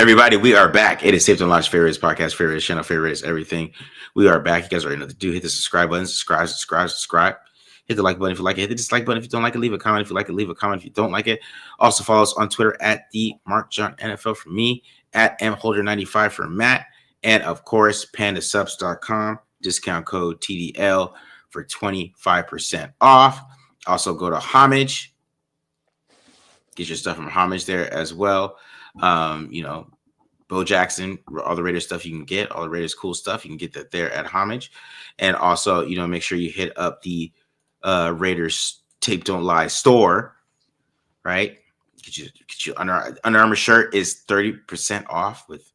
Everybody, we are back. It is Safe to Launch Favorites Podcast, Favorites Channel, Favorites Everything. We are back. You guys already know what to do. Hit the subscribe button. Subscribe. Hit the like button if you like it. Hit the dislike button if you don't like it. Leave a comment if you like it. Leave a comment if you don't like it. Also follow us on Twitter at the Mark John NFL for me, at mholder95 for Matt, and of course pandasubs.com. Discount code TDL for 25% off. Also go to Homage. Get your stuff from Homage there as well. Bo Jackson, all the Raiders stuff you can get, all the Raiders cool stuff, you can get that there at Homage. And also, make sure you hit up the Raiders Tape Don't Lie store, right? Get you Under Armour shirt is 30% off with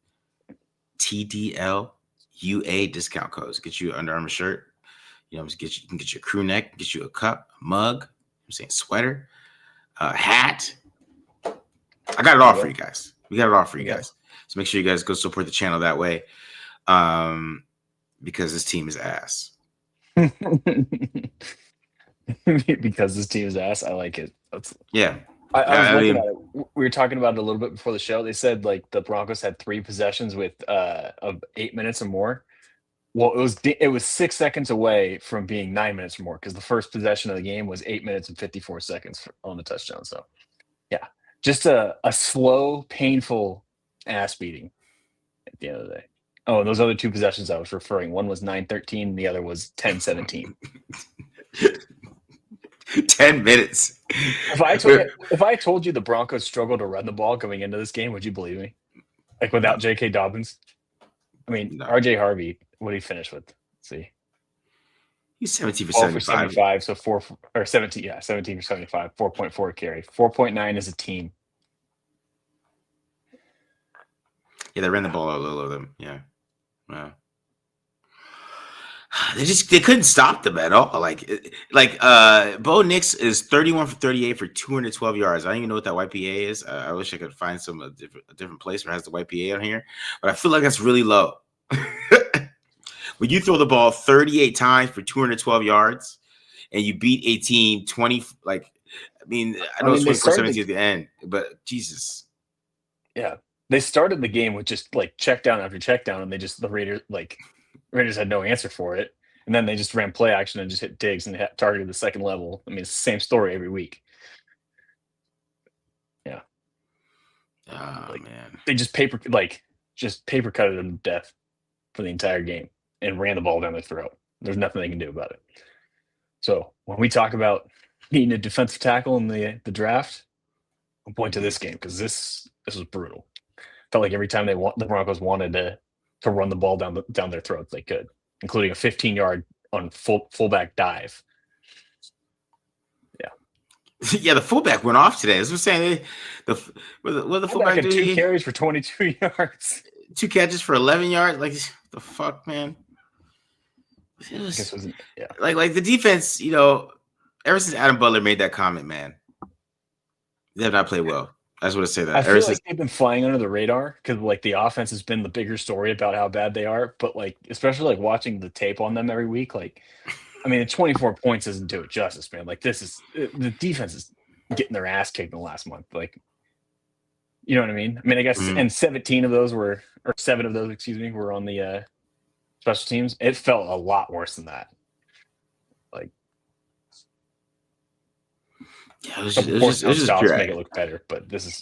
TDL UA discount codes. Get you Under Armour shirt. You can get your crew neck, get you a cup, a mug, sweater, a hat. I got it all for you guys. We got it all for you guys. So make sure you guys go support the channel that way, because this team is ass. Because this team is ass. I like it. I was looking at it. We were talking about it a little bit before the show. They said like the Broncos had 3 possessions with of 8 minutes or more. Well, it was 6 seconds away from being 9 minutes or more because the first possession of the game was 8 minutes and 54 seconds on the touchdown. So, yeah, just a slow, painful ass beating at the end of the day. Oh, and those other 2 possessions I was referring, one was 9-13, and the other was 10-17. 10 minutes. If I told you the Broncos struggled to run the ball going into this game, would you believe me? Like without J.K. Dobbins? I mean, no. R.J. Harvey, what did he finish with? Let's see. He's 17 for 75. So 17 for 75, 4.4 carry. 4.9 as a team. Yeah, they ran the ball a little of them. Yeah. Wow. They couldn't stop them at all. Bo Nix is 31 for 38 for 212 yards. I don't even know what that YPA is. I wish I could find a different place where it has the YPA on here, but I feel like that's really low. When you throw the ball 38 times for 212 yards and you beat a team 20, I know it's 24-17 at the end, but Jesus. Yeah. They started the game with just like check down after check down, and the Raiders had no answer for it. And then they just ran play action and just hit Diggs and targeted the second level. I mean, it's the same story every week. Yeah. Oh, man. They just paper cutted them to death for the entire game and ran the ball down their throat. There's nothing they can do about it. So when we talk about needing a defensive tackle in the draft, I'll point to this game because this was brutal. Felt like every time the Broncos wanted to run the ball down their throats, they could, including a 15-yard on fullback dive. Yeah. Yeah, the fullback went off today. As I'm saying, what the fullback had 2 carries for 22 yards. 2 catches for 11 yards. Like, the fuck, man. It was, like the defense, ever since Adam Butler made that comment, man, they have not played well. I just want to say that. I feel like they've been flying under the radar because the offense has been the bigger story about how bad they are. But especially watching the tape on them every week, 24 points doesn't do it justice, man. The defense is getting their ass kicked in the last month. You know what I mean? I mean, I guess, and 7 of those were on the special teams. It felt a lot worse than that. Yeah, it was just pure. Make it look better, but this is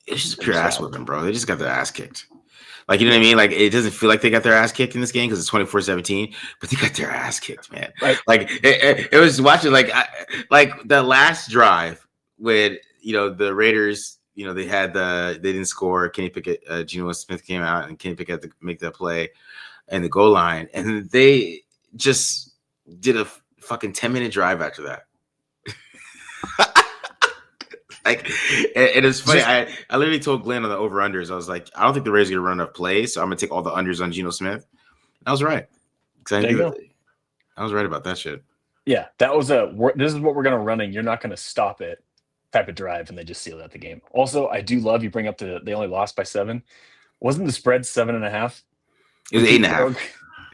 It's just pure ass whipping, bro. They just got their ass kicked. You know what I mean? It doesn't feel like they got their ass kicked in this game because it's 24-17, but they got their ass kicked, man. Right. It was watching the last drive with the Raiders. They didn't score. Kenny Pickett, Geno Smith came out, and Kenny Pickett had to make that play and the goal line, and they just did a fucking 10-minute drive after that. And it's funny. I literally told Glenn on the over-unders, I was like, I don't think the Raiders are going to run enough plays, so I'm going to take all the unders on Geno Smith. And I was right. I was right about that shit. Yeah, that was this is what we're going to run, and you're not going to stop it type of drive, and they just sealed out the game. Also, I do love you bring up they only lost by 7. Wasn't the spread 7.5? It was 8.5.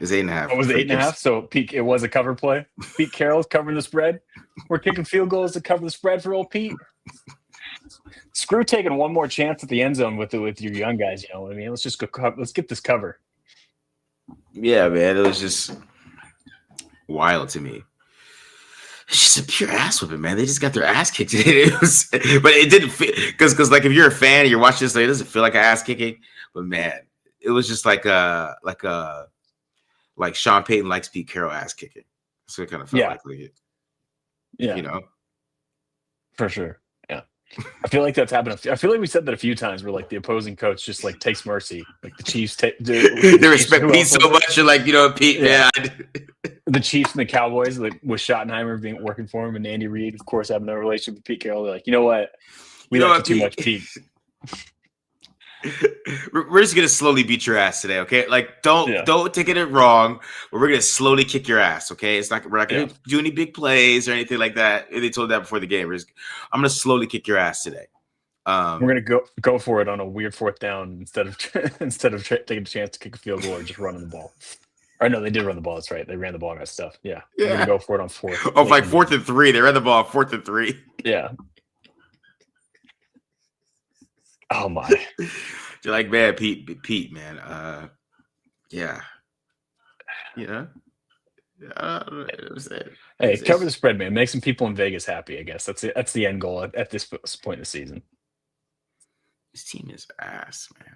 It was 8.5. Oh, was it 8.5? So it was a cover play. Pete Carroll's covering the spread. We're kicking field goals to cover the spread for old Pete. Screw taking one more chance at the end zone with your young guys. You know what I mean? Let's just go. Let's get this cover. Yeah, man. It was just wild to me. It's just a pure ass whipping, man. They just got their ass kicked. But it didn't feel because like if you're a fan, you're watching this, like, it doesn't feel like an ass kicking. But man, it was just like Sean Payton likes Pete Carroll ass kicking. So it kind of felt like it. Yeah, you know, for sure. Yeah, I feel like that's happened. I feel like we said that a few times where like the opposing coach just like takes mercy. Like the Chiefs they respect Pete so much. You're like, Pete, yeah. The Chiefs and the Cowboys, like with Schottenheimer working for him, and Andy Reid, of course, having no relationship with Pete Carroll. They're like, you know what? We like you too much, Pete. We're just gonna slowly beat your ass today, okay? Like, don't take it wrong, but we're gonna slowly kick your ass, okay? We're not gonna do any big plays or anything like that. They told that before the game. I'm gonna slowly kick your ass today. We're gonna go for it on a weird fourth down instead of taking a chance to kick a field goal or just running the ball. Or no, they did run the ball. That's right. They ran the ball and got stuff. Yeah. We're gonna go for it on fourth. Oh, like 4th and 3. They ran the ball 4th and 3. Yeah. Oh my. You're like, man, Pete, man. Yeah. Hey, cover the spread, man. Make some people in Vegas happy. I guess that's the end goal at this point in the season. This team is ass, man.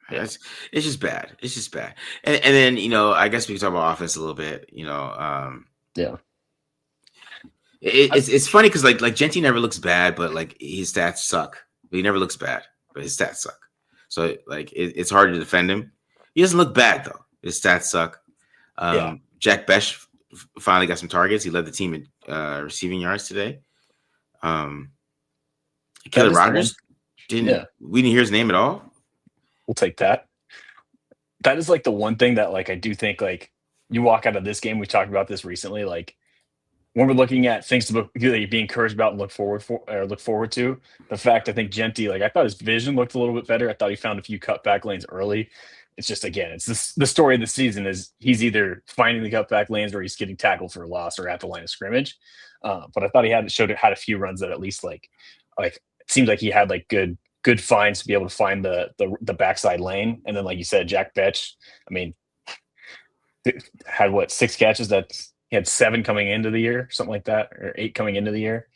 Yeah. It's just bad. It's just bad. And then, I guess we can talk about offense a little bit. Yeah. It's funny because like Genty never looks bad, but like his stats suck. He never looks bad, but his stats suck. So like it's hard to defend him. He doesn't look bad though. His stats suck. Jack Besh finally got some targets. He led the team in receiving yards today. Kelly Rogers we didn't hear his name at all. We'll take that. That is like the one thing that like I do think like you walk out of this game. We talked about this recently. Like when we're looking at things to be encouraged about and look forward to, the fact I think Genty, like I thought his vision looked a little bit better. I thought he found a few cutback lanes early. It's just again, it's the story of the season is he's either finding the cutback lanes or he's getting tackled for a loss or at the line of scrimmage. But I thought he had a few runs that at least like it seemed like he had like good finds to be able to find the backside lane. And then, like you said, Jack Betch, I mean, had 6 catches that he had 7 coming into the year, something like that, or 8 coming into the year.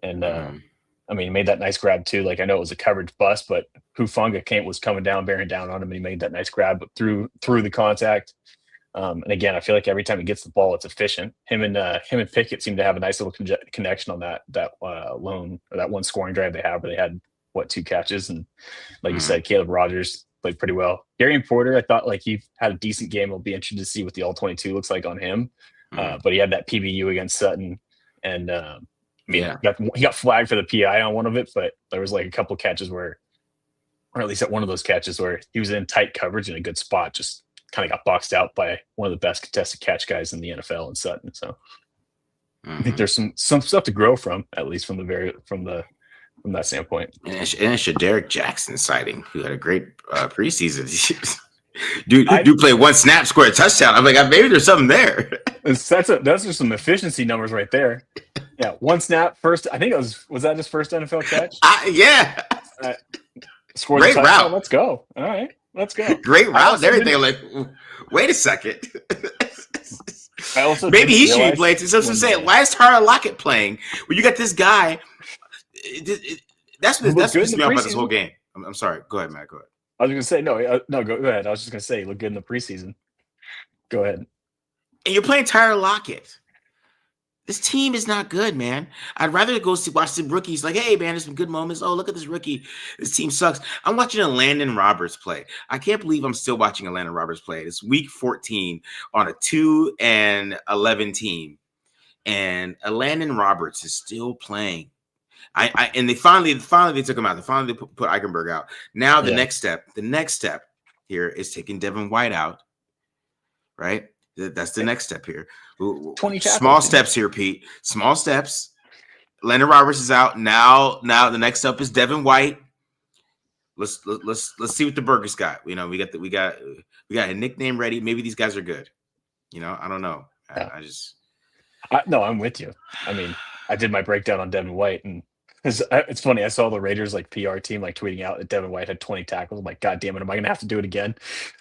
And I mean, he made that nice grab too. Like I know it was a coverage bust, but Hufanga was coming down, bearing down on him, and he made that nice grab through the contact. And again, I feel like every time he gets the ball, it's efficient. Him and Pickett seem to have a nice little connection on that lone or that one scoring drive they have where they had 2 catches. And like you said, Caleb Rogers played pretty well. Gary Porter, I thought like he had a decent game. It'll be interesting to see what the all-22 looks like on him. But he had that PBU against Sutton, and he got flagged for the PI on one of it, but there was like a couple catches where, or at least at one of those catches where he was in tight coverage in a good spot, just kind of got boxed out by one of the best contested catch guys in the NFL in Sutton. So I think there's some stuff to grow from, at least from that standpoint. And it's Derek Jackson sighting, who had a great preseason. Dude play 1 snap, score a touchdown. I'm like, maybe there's something there. Those are some efficiency numbers right there. Yeah, 1 snap, first. I think it was that his first NFL catch? Yeah. Scored great route. Let's go. All right, let's go. Great route. Everything. Like, wait a second. Maybe he should be playing. So I'm saying, why is Tyler Lockett playing? Well, you got this guy. That's pissed me off about this whole game. I'm sorry. Go ahead, Matt. Go ahead. I was going to say no. Go ahead. I was just going to say, look good in the preseason. Go ahead. And you're playing Tyler Lockett. This team is not good, man. I'd rather go watch some rookies. Like, hey, man, there's some good moments. Oh, look at this rookie. This team sucks. I'm watching a Landon Roberts play. I can't believe I'm still watching a Landon Roberts play. It's week 14 on a 2-11 team, and a Landon Roberts is still playing. And they finally took him out. They finally put Eichenberg out. Now the next step here is taking Devin White out. Right? That's the next step here. 20 small steps here, Pete. Small steps. Landon Roberts is out. Now the next step is Devin White. Let's see what the Burgers got. We got a nickname ready. Maybe these guys are good. I don't know. No, I'm with you. I mean, I did my breakdown on Devin White, and It's funny. I saw the Raiders like PR team like tweeting out that Devin White had 20 tackles. I'm like, God damn it! Am I gonna have to do it again?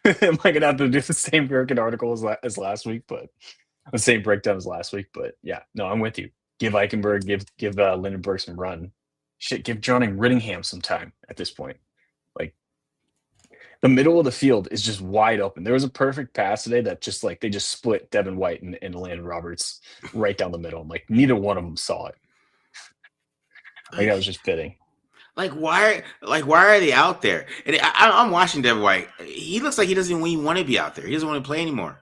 Am I gonna have to do the same freaking article as last week? But the same breakdown as last week. But yeah, no, I'm with you. Give Eichenberg, give Lindenberg some run. Shit, give Johnny Rittingham some time at this point. Like the middle of the field is just wide open. There was a perfect pass today that just like they just split Devin White and Landon Roberts right down the middle. I'm like, neither one of them saw it. Like that was just fitting. Like why are they out there? And I'm watching Devin White. He looks like he doesn't even want to be out there. He doesn't want to play anymore.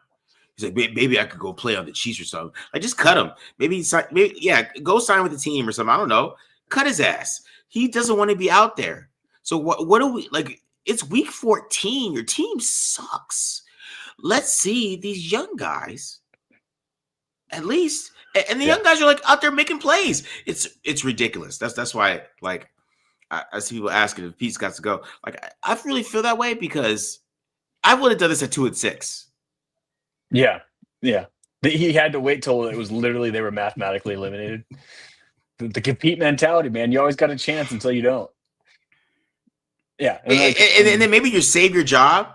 He's like, maybe I could go play on the Chiefs or something. Like, just cut him. Maybe go sign with the team or something. I don't know. Cut his ass. He doesn't want to be out there. So what do we like? It's week 14. Your team sucks. Let's see these young guys at least. And the young guys are like out there making plays. It's ridiculous. That's why like I see people asking if Pete's got to go. Like I really feel that way because I would have done this at 2-6. Yeah. He had to wait till it was literally they were mathematically eliminated. The compete mentality, man. You always got a chance until you don't. Yeah, and then maybe you save your job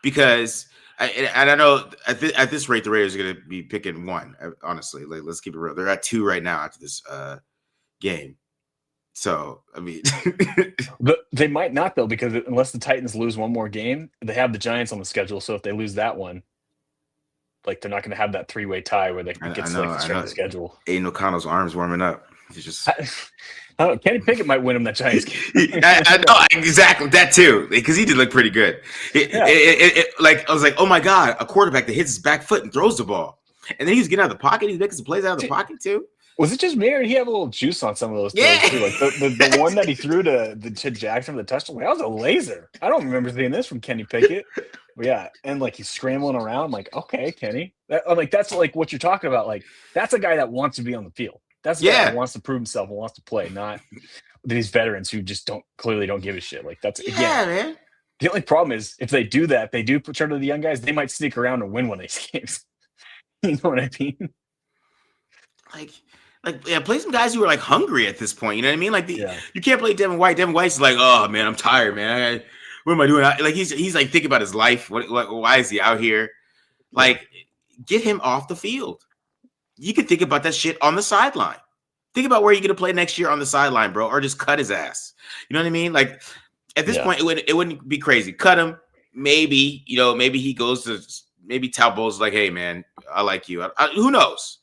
because. I know at this rate the Raiders are going to be picking one. Honestly, like, let's keep it real. They're at 2 right now after this game. So I mean, but they might not though because unless the Titans lose one more game, they have the Giants on the schedule. So if they lose that one, like they're not going to have that 3-way tie where they can get the strength of schedule. Aiden O'Connell's arms warming up. He's just. I don't know. Kenny Pickett might win him that Giants game. I know exactly that too because he did look pretty good. Like I was like, oh my god, a quarterback that hits his back foot and throws the ball, and then he's getting out of the pocket. He's making some plays out of the pocket too. Was it just me or did he have a little juice on some of those throws too? Like the one that he threw to Jackson for the touchdown, that was a laser. I don't remember seeing this from Kenny Pickett. But yeah, and like he's scrambling around. I'm like, okay, Kenny. That's like what you're talking about. Like that's a guy that wants to be on the field. That's a guy that wants to prove himself and wants to play, not these veterans who just clearly don't give a shit. Like that's man. The only problem is if they do that, they do turn to the young guys, they might sneak around and win one of these games. You know what I mean? Play some guys who are like hungry at this point. You know what I mean? Like you can't play Devin White. Devin White's like, oh man, I'm tired, man. What am I doing? Like he's like thinking about his life. Why is he out here? Like, get him off the field. You can think about that shit on the sideline. Think about where you're gonna play next year on the sideline, bro, or just cut his ass. You know what I mean? Like at this point, it wouldn't be crazy. Cut him. Maybe maybe he goes to Talbot's like, hey man, I like you. Who knows?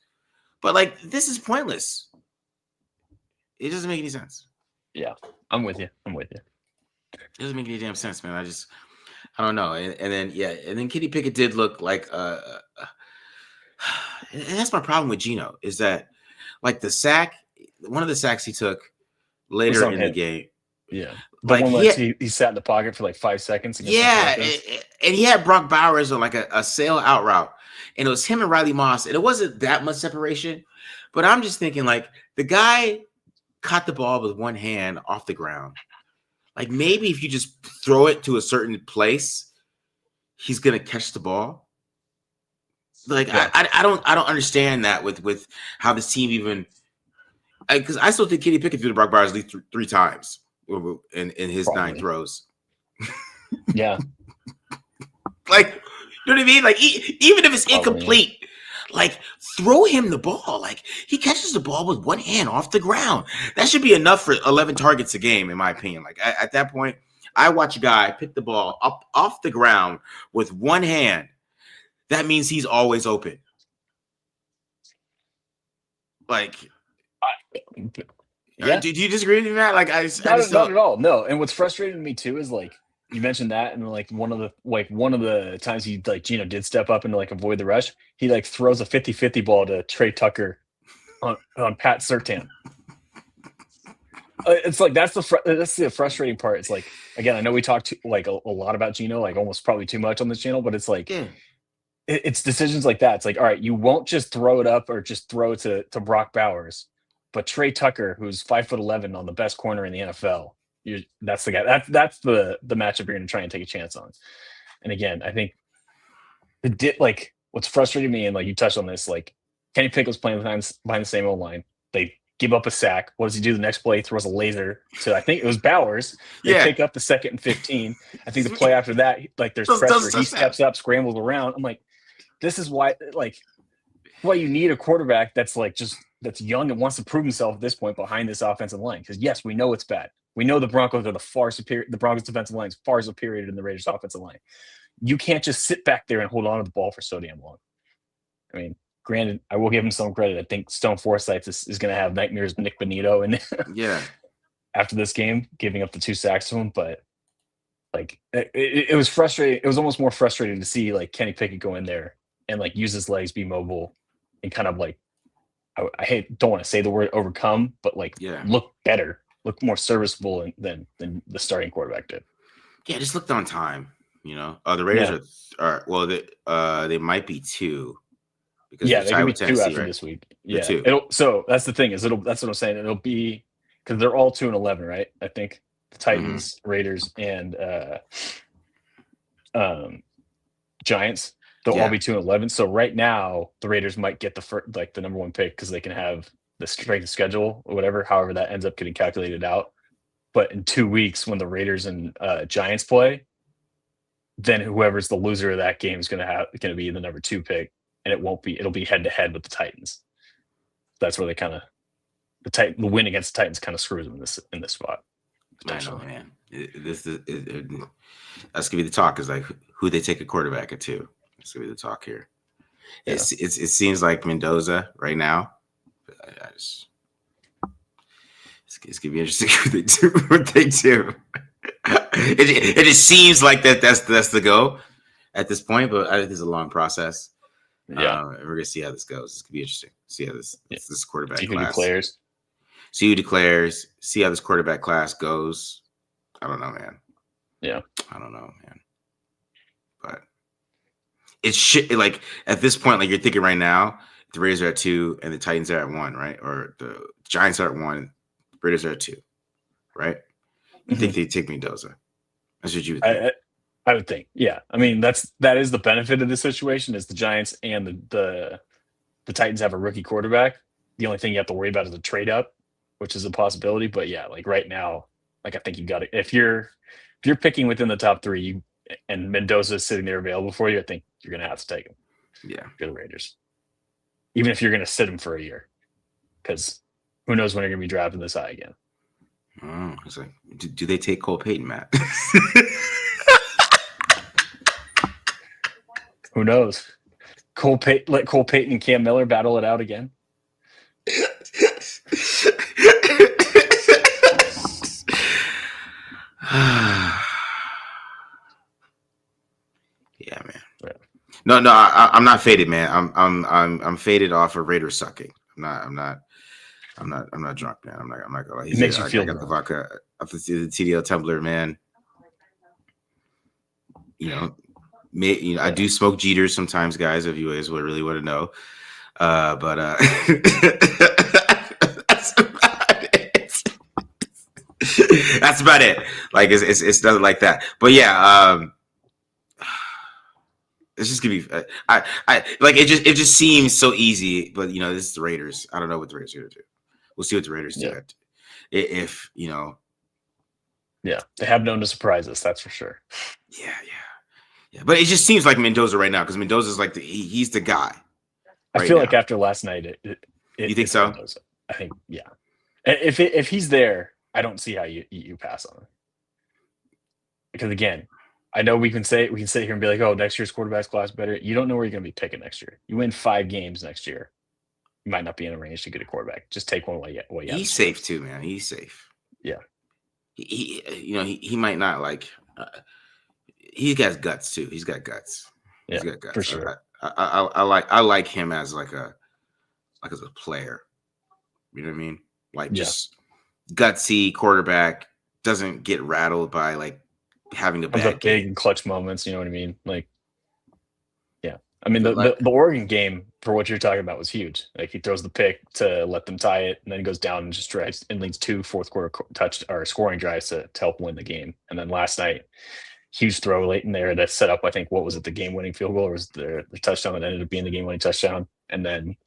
But like this is pointless. It doesn't make any sense. Yeah, I'm with you. It doesn't make any damn sense, man. I don't know. And then Kenny Pickett did look like and that's my problem with Geno is that like one of the sacks he took later in the game. Yeah. Like he sat in the pocket for like 5 seconds. Yeah. And he had Brock Bowers on like a sail out route. And it was him and Riley Moss. And it wasn't that much separation. But I'm just thinking like the guy caught the ball with one hand off the ground. Like maybe if you just throw it to a certain place, he's gonna catch the ball. Like I don't understand that with how this team even because I still think Kenny Pickett threw to Brock Bowers at least 3 times in his Probably. 9 throws. Yeah, like you know what I mean. Like even if it's incomplete, like throw him the ball. Like he catches the ball with one hand off the ground. That should be enough for 11 targets a game, in my opinion. Like at that point, I watch a guy pick the ball up off the ground with one hand. That means he's always open. Like, do you disagree with me, Matt? Like, not at all. No. And what's frustrating to me too is like you mentioned that, and like one of the times he like Geno did step up and like avoid the rush, he like throws a 50-50 ball to Trey Tucker on Pat Surtain. It's like that's the frustrating part. It's like again, I know we talked like a lot about Geno, like almost probably too much on this channel, but it's like. Yeah. It's decisions like that. It's like, all right, you won't just throw it up or just throw it to Brock Bowers, but Trey Tucker, who's 5'11" on the best corner in the NFL, that's the guy. That's the matchup you're going to try and take a chance on. And again, I think what's frustrating me, and like you touched on this, like Kenny Pickett was playing behind the same old line. They give up a sack. What does he do the next play? He throws a laser to, I think it was Bowers. They pick up the 2nd and 15. I think the play after that, like there's pressure. He steps up, scrambles around. I'm like, this is why, like, why you need a quarterback that's like that's young and wants to prove himself at this point behind this offensive line. Because yes, we know it's bad. We know the Broncos are the Broncos defensive line is far superior than the Raiders offensive line. You can't just sit back there and hold on to the ball for so damn long. I mean, granted, I will give him some credit. I think Stone Forsythe is going to have nightmares Nick Bonito and after this game, giving up the 2 sacks to him. But like, it was frustrating. It was almost more frustrating to see like Kenny Pickett go in there and like use his legs, be mobile, and kind of like, don't want to say the word overcome, but like look better, look more serviceable than the starting quarterback did. Yeah, just looked on time. You know, the Raiders are well. They might be 2. Because they can be 2 after this week. Yeah, so that's the thing that's what I'm saying. It'll be because they're all 2-11, right? I think the Titans, Raiders, and Giants. They'll all be 2-11. So right now, the Raiders might get the number 1 pick because they can have the strength of schedule or whatever. However, that ends up getting calculated out. But in 2 weeks, when the Raiders and Giants play, then whoever's the loser of that game is going to be the number 2 pick. And it'll be head to head with the Titans. That's where they kind of the win against the Titans kind of screws them in this spot. I know, man. That's gonna be the talk. Is like who they take a quarterback at 2. That's gonna be the talk here. Yeah. It seems like Mendoza right now. It's gonna be interesting what they do. It just seems like that's the go at this point, but I think it's a long process. Yeah, we're gonna see how this goes. It's gonna be interesting. See how this quarterback see class declares. See who declares. See how this quarterback class goes. I don't know, man. Yeah, I don't know, man. But it's shit. Like at this point, like you're thinking right now, the Raiders are at 2 and the Titans are at 1, right? Or the Giants are at 1, Raiders are at 2, right? You think they take Mendoza? That's what you would think. I would think, yeah. I mean, that is the benefit of this situation is the Giants and the Titans have a rookie quarterback. The only thing you have to worry about is a trade up, which is a possibility. But yeah, like right now, like I think you got it. If you're picking within the top 3, and Mendoza is sitting there available for you, I think you're gonna have to take him. Yeah, for the Raiders, even if you're gonna sit him for a year, because who knows when you're gonna be drafting this high again. Oh, it's like, do they take Cole Payton, Matt? Who knows? Let Cole Payton and Cam Miller battle it out again. Yeah, man. Yeah. No, I'm not faded, man. I'm faded off of Raiders sucking. I'm not drunk, man. I'm not gonna lie. It makes you feel I got the vodka up the TDL tumbler, man. You know, I do smoke Jeters sometimes, guys. If you guys would really want to know, but that's about it. That's about it. Like it's nothing like that. But yeah, it's just gonna be. I like it. Just seems so easy. But you know, this is the Raiders. I don't know what the Raiders are gonna do. We'll see what the Raiders do. If you know. Yeah, they have known to surprise us. That's for sure. Yeah. But it just seems like Mendoza right now because Mendoza's like he's the guy. I feel like after last night, you think so? Mendoza. I think yeah. If he's there, I don't see how you pass on him. Because again, I know we can sit here and be like, oh, next year's quarterback's class better. You don't know where you're going to be picking next year. You win 5 games next year, you might not be in a range to get a quarterback. Just take one way. He's safe too, man. He's safe. Yeah. He might not like. He got guts too. He's got guts. Yeah, he's got guts for sure. I like him as as a player. You know what I mean? Like just gutsy quarterback, doesn't get rattled by like having a bad big and clutch moments. You know what I mean? Like, yeah. I mean the Oregon game for what you're talking about was huge. Like he throws the pick to let them tie it, and then goes down and just drives and leads 2 fourth quarter scoring drives to help win the game. And then last night, huge throw late in there to set up, I think, what was it, the game-winning field goal, or was the touchdown that ended up being the game-winning touchdown? And then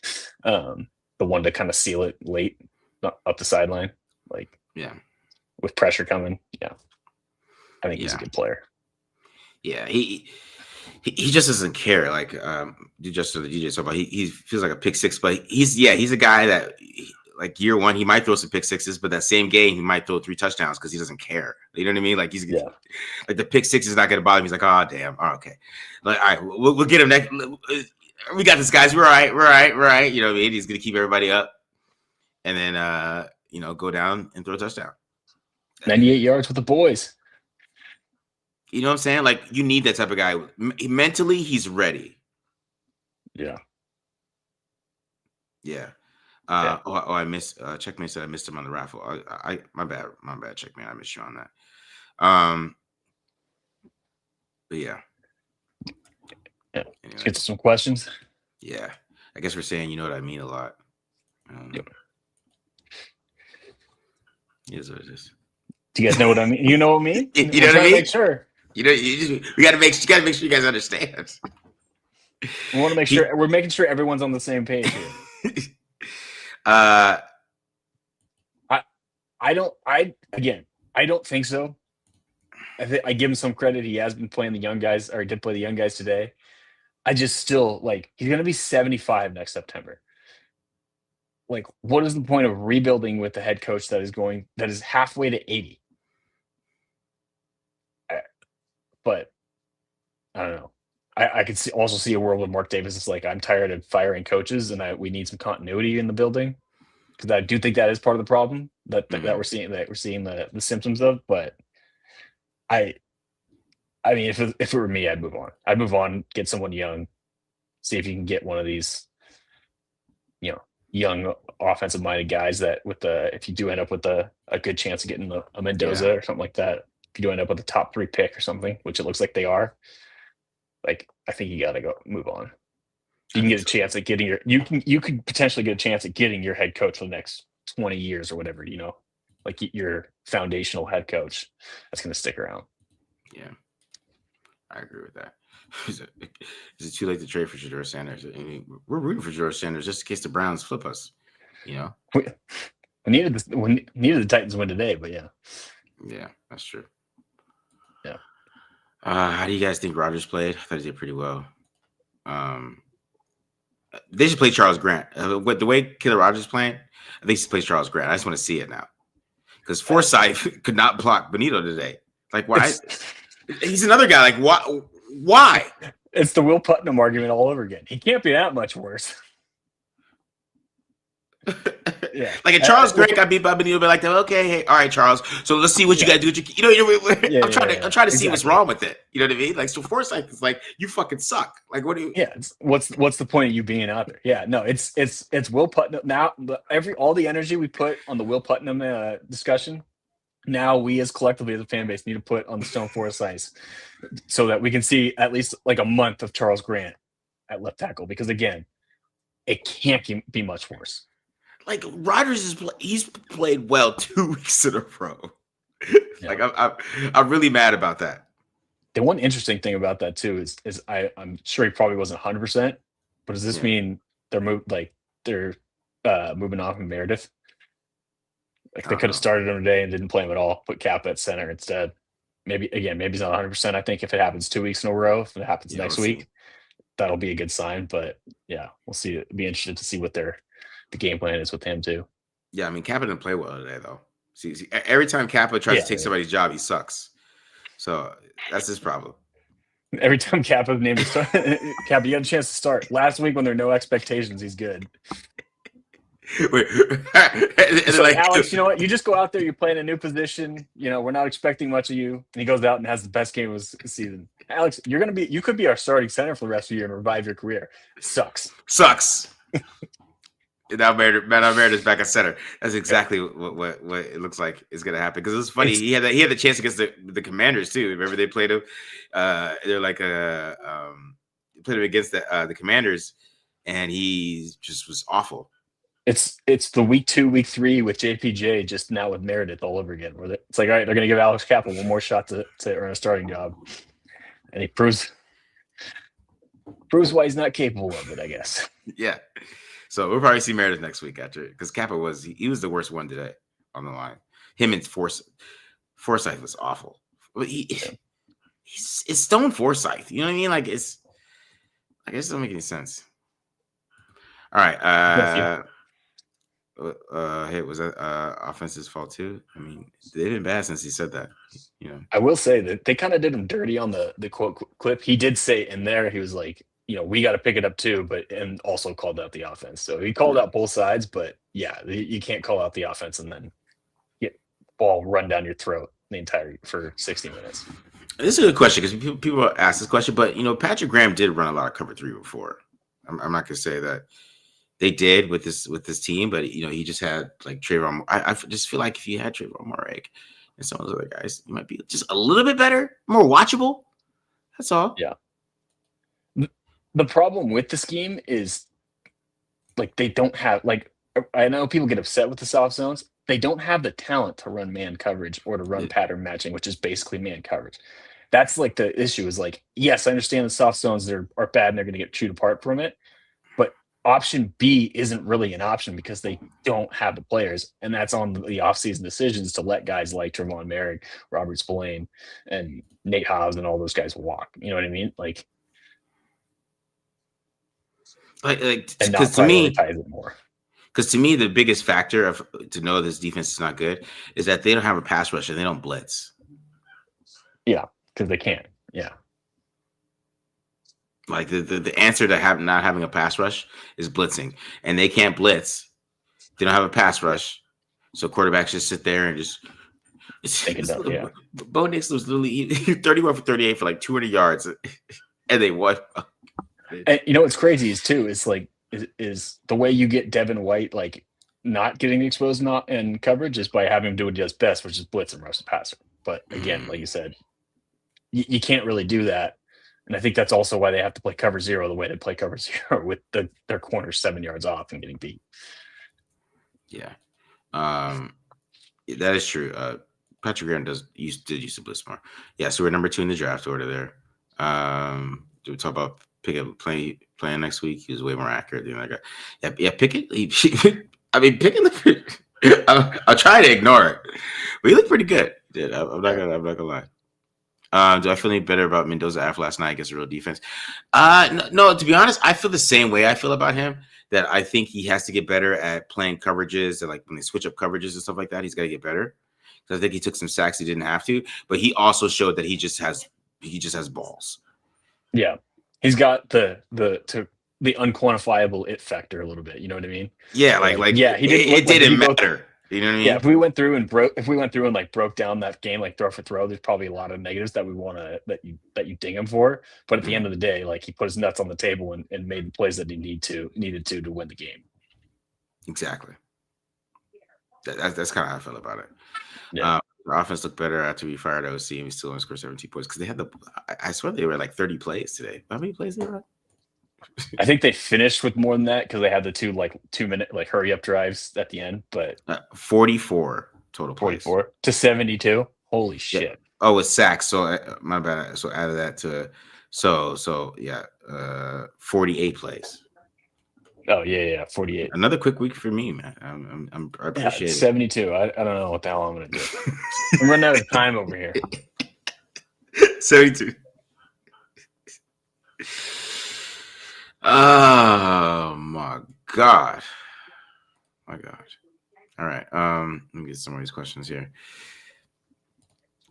the one to kind of seal it late, up the sideline, like with pressure coming. Yeah, I think he's a good player. Yeah, he just doesn't care. Like just the DJ so about he feels like a pick six, but he's a guy that like year one he might throw some pick sixes, but that same game he might throw 3 touchdowns because he doesn't care. You know what I mean? Like he's like the pick six is not going to bother him. He's like, oh damn, okay, like all right, we'll get him next. We got this, guys. We're all right. You know what I mean? He's going to keep everybody up, and then go down and throw a touchdown. 98 yards with the boys. You know what I'm saying? Like, you need that type of guy. Mentally, he's ready. Yeah. Yeah. I missed Checkmate said I missed him on the raffle. My bad, Checkmate. I missed you on that. But yeah. Anyway. Let's get to some questions. Yeah. I guess we're saying you know what I mean a lot. Yep. Here's what it is. Do you guys know what I mean? You know what I mean? You know what I mean? Make sure. You gotta make sure you guys understand. We want to make sure we're making sure everyone's on the same page here. I don't think so. I give him some credit. He has been playing the young guys, or he did play the young guys today. I just still he's going to be 75 next September. Like, what is the point of rebuilding with the head coach that is halfway to 80? But I don't know. I could also see a world where Mark Davis is like, I'm tired of firing coaches, and we need some continuity in the building, because I do think that is part of the problem that we're seeing the symptoms of. But I mean, if it were me, I'd move on. I'd move on, get someone young, see if you can get one of these, young offensive minded guys that if you do end up with a good chance of getting a Mendoza or something like that, if you do end up with a top 3 pick or something, which it looks like they are, like, I think you got to go move on. You can get a chance at getting you could potentially get a chance at getting your head coach for the next 20 years or whatever, like your foundational head coach that's going to stick around. Yeah, I agree with that. Is it too late to trade for Shedeur Sanders? I mean, we're rooting for Shedeur Sanders just in case the Browns flip us. We needed the Titans win today, but yeah. Yeah, that's true. Yeah. How do you guys think Rodgers played? I thought he did pretty well. They should play Charles Grant. With the way Killer Rodgers playing, I think he should play Charles Grant. I just want to see it now, because Forsythe could not block Benito today. Like, why? He's another guy. Like, why? It's the Will Putnam argument all over again. He can't be that much worse. Yeah. Like, if Charles Grant got beat by Benito, be like, okay, hey, all right, Charles. So let's see what you got to do. I'm trying to see what's wrong with it. You know what I mean? Like, so Forsythe is like, you fucking suck. Like, what do you? Yeah. What's the point of you being out there? Yeah. No. It's Will Putnam now. All the energy we put on the Will Putnam discussion, now we as collectively as a fan base need to put on the Stone Forest ice, so that we can see at least like a month of Charles Grant at left tackle, because again, it can't be much worse. Like, Rodgers he's played well 2 weeks in a row. Like, I'm really mad about that. The one interesting thing about that too is I'm sure he probably wasn't 100%, but does this mean they're moving off of Meredith? Like, they could have started him today and didn't play him at all. Put Kappa at center instead. Maybe he's not 100%. I think if it happens 2 weeks in a row, if it happens next week, that'll be a good sign. But yeah, we'll see. It'd be interested to see what the game plan is with him too. Yeah, I mean, Kappa didn't play well today though. See every time Kappa tries to take somebody's job, he sucks. So that's his problem. Every time Kappa's named to start, Kappa, you got a chance to start. Last week when there are no expectations, he's good. So, like, Alex, you know what? You just go out there. You play in a new position. We're not expecting much of you. And he goes out and has the best game of the season. Alex, you could be our starting center for the rest of the year and revive your career. Sucks. Now Meredith's back at center. That's exactly what it looks like is going to happen. Because it was funny. He had the chance against the Commanders too. Remember they played him. They're like played him against the Commanders, and he just was awful. It's the week 2, week 3 with JPJ, just now with Meredith all over again. Where it's like, all right, they're going to give Alex Kappa one more shot to earn a starting job, and he proves why he's not capable of it, I guess. Yeah. So we'll probably see Meredith next week after, because Kappa was he was the worst one today on the line. Him and Forsyth was awful. But it's Stone Forsyth. You know what I mean? Like it's I guess it doesn't make any sense. All right. Hey, was that offense's fault too? I mean, they've been bad since he said that. You know, I will say that they kind of did him dirty on the quote clip. He did say in there, he was like, we got to pick it up too, but and also called out the offense. So he called out both sides, but yeah, you can't call out the offense and then get ball run down your throat for 60 minutes. This is a good question because people ask this question, but Patrick Graham did run a lot of cover 3 before. I'm not gonna say that they did with this team, but he just had like Trayvon. I just feel like if you had Trayvon Mooreg and some of those other guys, you might be just a little bit better, more watchable. That's all. Yeah. The problem with the scheme is like they don't have I know people get upset with the soft zones. They don't have the talent to run man coverage or to run pattern matching, which is basically man coverage. That's like the issue is like, yes, I understand the soft zones are bad and they're going to get chewed apart from it. But option B isn't really an option because they don't have the players. And that's on the offseason decisions to let guys like Trevon Merrick, Robert Spillane, and Nate Hobbs and all those guys walk. You know what I mean? Like and not prioritize it more. Because to me, the biggest factor to know this defense is not good is that they don't have a pass rush and they don't blitz. Yeah, because they can't. Yeah. Like the answer to not having a pass rush is blitzing, and they can't blitz. They don't have a pass rush, so quarterbacks just sit there and just. Yeah. Bo Nix was literally 31 for 38 for like 200 yards, and they won. And what's crazy is like is the way you get Devin White like not getting exposed in coverage is by having him do what he does best, which is blitz and rush the passer. But again, like you said, you can't really do that. And I think that's also why they have to play cover 0 the way they play cover 0 with their corners 7 yards off and getting beat. Yeah. That is true. Patrick Graham did used to blitz more. Yeah, so we're number 2 in the draft order there. Do we talk about Pickett playing next week? He was way more accurate than I got. Yeah, Pickett. Pickett. I'll try to ignore it, but he looked pretty good. I'm not gonna lie. Do I feel any better about Mendoza after last night against a real defense? No, to be honest, I feel the same way I feel about him. That I think he has to get better at playing coverages, and like when they switch up coverages and stuff like that, he's got to get better. Because I think he took some sacks he didn't have to, but he also showed that he just has balls. Yeah, he's got the unquantifiable it factor a little bit. You know what I mean? Yeah, he didn't. It didn't matter. You know what I mean? Yeah, if we went through and broke down that game like throw for throw, there's probably a lot of negatives that we want to that you ding him for. But at the end of the day, like he put his nuts on the table and made the plays that he needed to win the game. Exactly. That's kind of how I feel about it. Yeah. The offense looked better after we fired OC and we still only scored 17 points because they had I swear they were like 30 plays today. How many plays they were? I think they finished with more than that because they had the 2-minute like hurry up drives at the end. But 44 total plays. 44 to 72. Holy shit! Yeah. Oh, it's sacks. So my bad. So add that to 48 plays. Oh yeah, 48. Another quick week for me, man. I appreciate it. 72. I don't know what the hell I'm gonna do. I'm running out of time over here. 72. Oh my god. My god. All right. Let me get some of these questions here.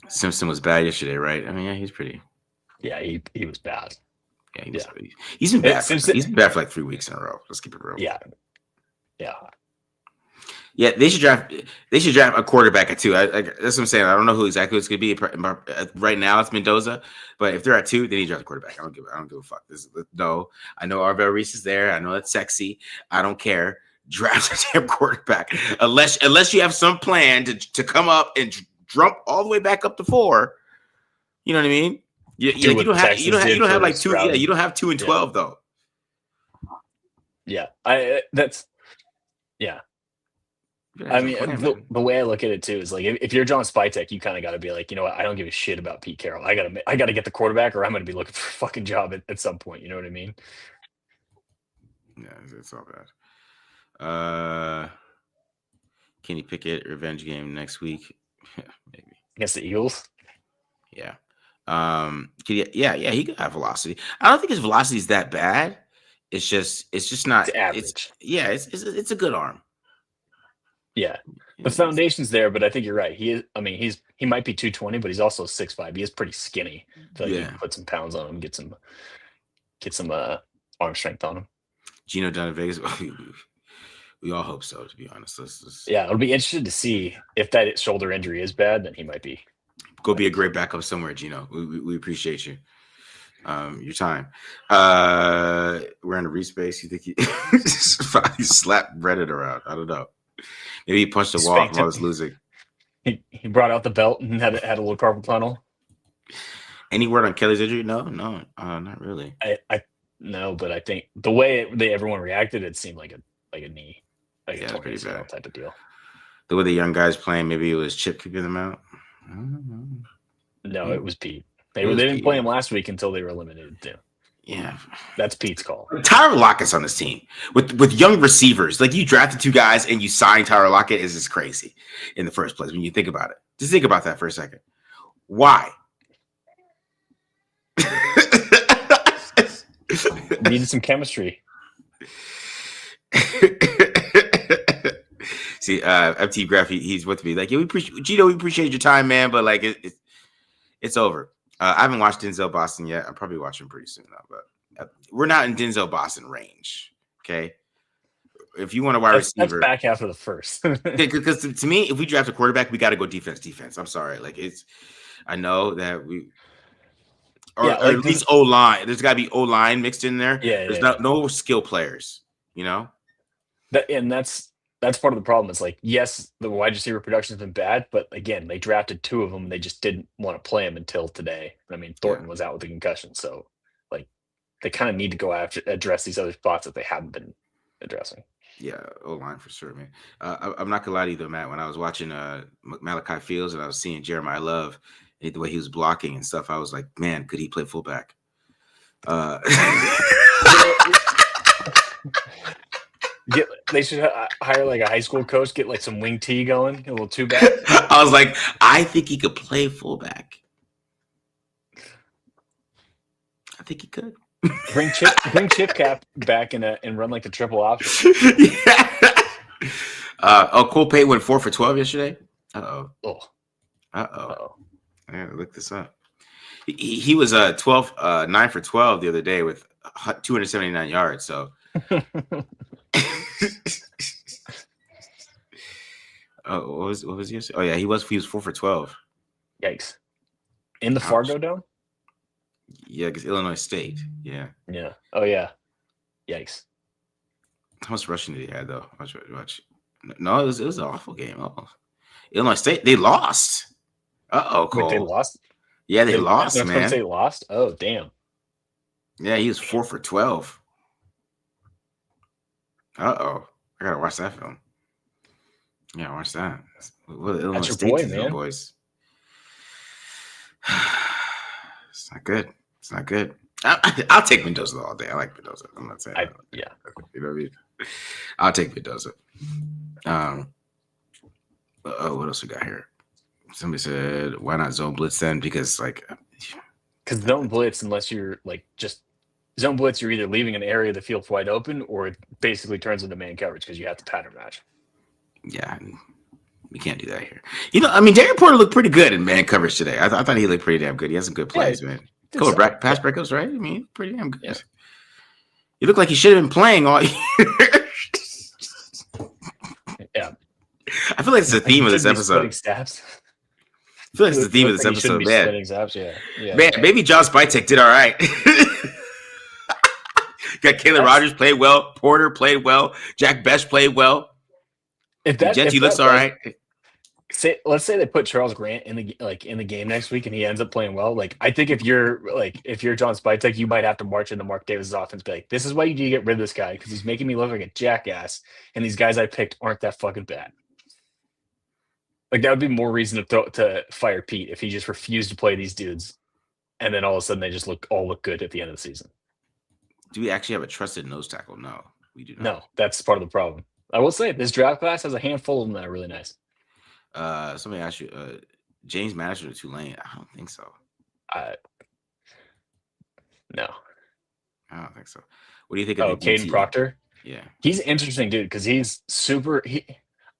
Simpson was bad yesterday, right? I mean, yeah, he's pretty. Yeah, he was bad. Yeah, he's been bad. He's been bad for like 3 weeks in a row. Let's keep it real. Yeah. Yeah, they should draft a quarterback at 2. That's what I'm saying. I don't know who exactly it's going to be. Right now, it's Mendoza. But if they're at 2, they need to draft a quarterback. I don't give a fuck. No, I know Arvell Reese is there. I know that's sexy. I don't care. Draft a damn quarterback. Unless you have some plan to come up and jump all the way back up to 4. You know what I mean? You don't have like 2. Yeah, you don't have 2 and 12 though. Yeah, I mean, the way I look at it too is like if you're John Spytek, you kind of got to be like, you know what, I don't give a shit about Pete Carroll. I gotta get the quarterback, or I'm gonna be looking for a fucking job at some point. You know what I mean? Yeah, it's all bad. Kenny Pickett revenge game next week, maybe against the Eagles. Yeah. Yeah, he could have velocity. I don't think his velocity is that bad. It's just not. It's average. It's a good arm. Yeah, the foundation's there, but I think you're right. He is. I mean, he might be 220, but he's also 6'5". He is pretty skinny. I feel like you can put some pounds on him, get some arm strength on him. Gino down in Vegas. We all hope so, to be honest. Yeah, it'll be interesting to see if that shoulder injury is bad. Then he might be. Go be a great backup somewhere, Gino. We appreciate you. Your time. We're in a Reese space. You think he slapped Reddit around? I don't know. Maybe he punched the wall while I was losing. He brought out the belt and had a little carpal tunnel. Any word on Kelly's injury? No, not really. No, but I think the way everyone reacted, it seemed like a knee, like a pretty bad type of deal. The way the young guys playing, maybe it was Chip keeping them out. I don't know. No, it was Pete. They didn't play him last week until they were eliminated too. Yeah, that's Pete's call. Tyler Lockett's on this team with young receivers. Like, you drafted 2 guys and you signed Tyler Lockett is just crazy in the first place when you think about it. Just think about that for a second. Why? Needed some chemistry. See, FT Graph, he's with me. Like, yeah, we appreciate your time, man, but like it's over. I haven't watched Denzel Boston yet. I'll probably watch him pretty soon, though. But we're not in Denzel Boston range. Okay, if you want a wide receiver, that's back half of the first. Because to me, if we draft a quarterback, we got to go defense. I'm sorry, like I know that we. Or at least O line. There's got to be O line mixed in there. Yeah, there's no skill players. You know. That's part of the problem. It's like, yes, the wide receiver production has been bad, but again, they drafted 2 of them and they just didn't want to play them until today. I mean, Thornton was out with a concussion, so like they kind of need to go after address these other spots that they haven't been addressing. Yeah, O-line for sure, man. I'm not gonna lie to you though, Matt. When I was watching Malachi Fields and I was seeing Jeremiah Love, the way he was blocking and stuff, I was like, man, could he play fullback? They should hire like a high school coach, get like some wing tee going, a little 2-back. I was like, I think he could play fullback. I think he could. Bring Chip Cap back and run like the triple option. Cole Payton went 4 for 12 yesterday. Uh oh. I gotta look this up. He was 9 for 12 the other day with 279 yards. So. What was he? Oh yeah, he was 4 for 12. Yikes! In the Fargo Dome. Yeah, because Illinois State. Yeah. Yeah. Oh yeah. Yikes! How much rushing did he have though? Watch. No, it was an awful game. Oh, Illinois State, they lost. Cole. Wait, they lost. Yeah, they lost, man. They lost. Oh damn. Yeah, he was 4 for 12. I gotta watch that film. Yeah, watch that. What Illinois State to the boys? It's not good. It's not good. I'll take Mendoza all day. I like Mendoza. I'm not saying. Yeah. You know what I mean? I'll take Mendoza. What else we got here? Somebody said, "Why not zone blitz then?" Because zone blitz, unless you're like just zone blitz, you're either leaving an area of the field wide open, or it basically turns into man coverage because you have to pattern match. Yeah, we can't do that here. You know, I mean, Darren Porter looked pretty good in man coverage today. I thought he looked pretty damn good. He has some good plays, man. Cool pass breakups, right? I mean, pretty damn good. Yeah. He looked like he should have been playing all year. Yeah. I feel like it's the theme of this episode. Stats. I feel like it's the theme of this episode, man. Yeah. Man, maybe John Spytek did all right. Got Kayla Rogers played well. Porter played well. Jack Best played well. Genty looks all right. Let's say they put Charles Grant in the game next week and he ends up playing well. Like, I think if you're John Spytek, you might have to march into Mark Davis' offense, be like, this is why you need to get rid of this guy because he's making me look like a jackass, and these guys I picked aren't that fucking bad. Like, that would be more reason to fire Pete if he just refused to play these dudes, and then all of a sudden they just look good at the end of the season. Do we actually have a trusted nose tackle? No, we do not. No, that's part of the problem. I will say this draft class has a handful of them that are really nice. Somebody asked you, James Madison or Tulane? I don't think so. No. I don't think so. What do you think of the Caden Proctor? Yeah. He's an interesting dude because he's super.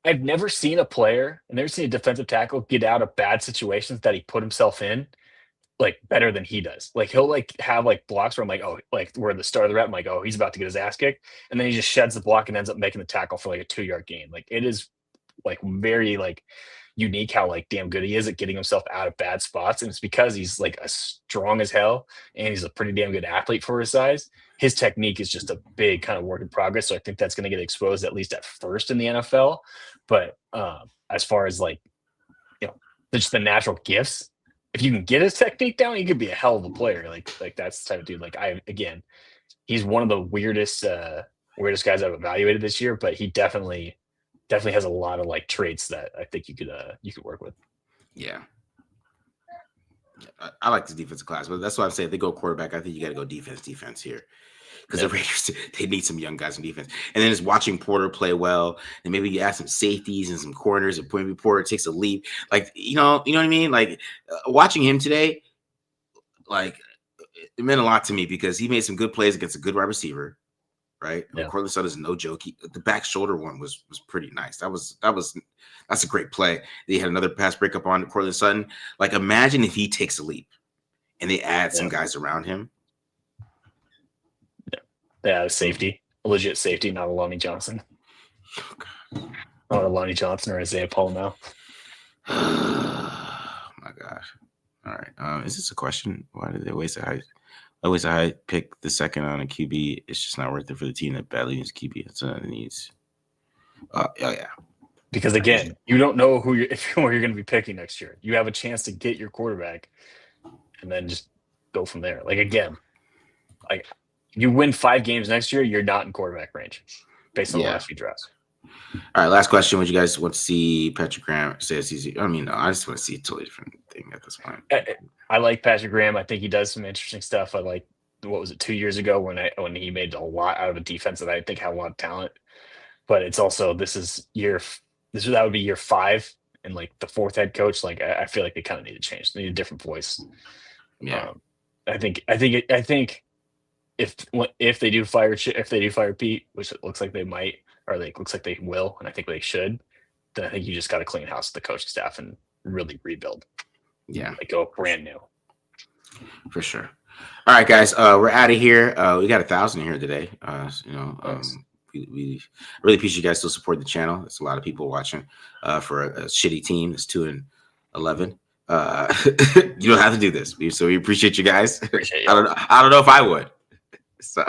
I've never seen a player, I've never seen a defensive tackle get out of bad situations that he put himself in like better than he does. Like he'll like have like blocks where I'm like, oh, like where the start of the rep, I'm like, oh, he's about to get his ass kicked. And then he just sheds the block and ends up making the tackle for like a 2-yard gain. Like it is like very like unique how like damn good he is at getting himself out of bad spots. And it's because he's like a strong as hell and he's a pretty damn good athlete for his size. His technique is just a big kind of work in progress. So I think that's going to get exposed at least at first in the NFL. But as far as like, just the natural gifts, if you can get his technique down, he could be a hell of a player. Like that's the type of dude. Like he's one of the weirdest guys I've evaluated this year, but he definitely has a lot of like traits that I think you could work with. Yeah. I like the defensive class, but that's why I'm saying if they go quarterback, I think you got to go defense here. Because the Raiders, they need some young guys in defense. And then just watching Porter play well, and maybe you add some safeties and some corners, and maybe Porter takes a leap. Like, you know what I mean? Like, watching him today, like, it meant a lot to me because he made some good plays against a good wide receiver, right? Yeah. Cortland Sutton's no joke. The back shoulder one was pretty nice. That's a great play. They had another pass breakup on Cortland Sutton. Like, imagine if he takes a leap and they add some guys around him. Yeah, safety, a legit safety, not a Lonnie Johnson. Not a Lonnie Johnson or Isaiah Paul. Oh my gosh! All right, is this a question? Why did they waste a high pick the second on a QB? It's just not worth it for the team that badly needs QB. That's what it needs. Oh yeah. Because again, you don't know who you're going to be picking next year. You have a chance to get your quarterback, and then just go from there. Like again, like. You win 5 games next year, you're not in quarterback range based on the last few drafts. All right, last question. Would you guys want to see Patrick Graham say it's easy? I mean, no, I just want to see a totally different thing at this point. I like Patrick Graham. I think he does some interesting stuff. I like, 2 years ago when he made a lot out of a defense that I think had a lot of talent. But it's also, that would be year 5 and like the 4th head coach. Like I feel like they kind of need to change. They need a different voice. Yeah. I think if they do fire Pete, which it looks like they might, or like looks like they will, and I think they should, then I think you just got to clean house the coaching staff and really rebuild. Yeah, like go brand new. For sure. All right, guys, we're out of here. We got 1,000 here today. We really appreciate you guys still support the channel. There's a lot of people watching for a shitty team that's 2-11. You don't have to do this, so we appreciate you guys. I don't know if I would. So,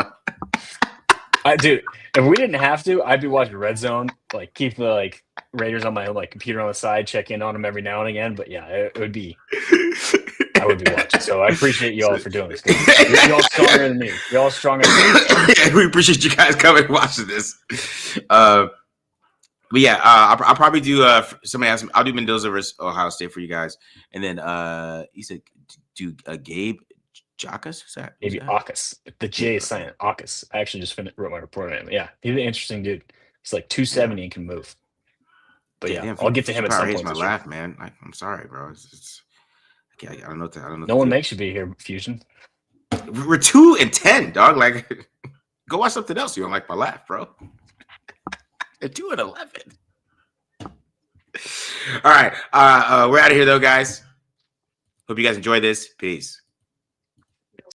dude, if we didn't have to, I'd be watching Red Zone. Like, keep the Raiders on my computer on the side, check in on them every now and again. But yeah, it would be. I would be watching. So I appreciate you all for doing this. You're all stronger than me. You're all stronger than me. We appreciate you guys coming and watching this. But yeah, I'll probably do. Somebody asked me. I'll do Mendoza versus Ohio State for you guys, and then he said, "Do Gabe Jacas?" Is that maybe Akas? The J is silent. Akas. I actually just wrote my report on him. Yeah, he's an interesting dude. He's like 270 and can move. But yeah, I'll get to him at some point. My laugh, man. I'm sorry, bro. I don't know. No one makes you be here, Fusion. We're 2-10, dog. Like, go watch something else. You don't like my laugh, bro. At 2-11. All right. We're out of here, though, guys. Hope you guys enjoy this. Peace.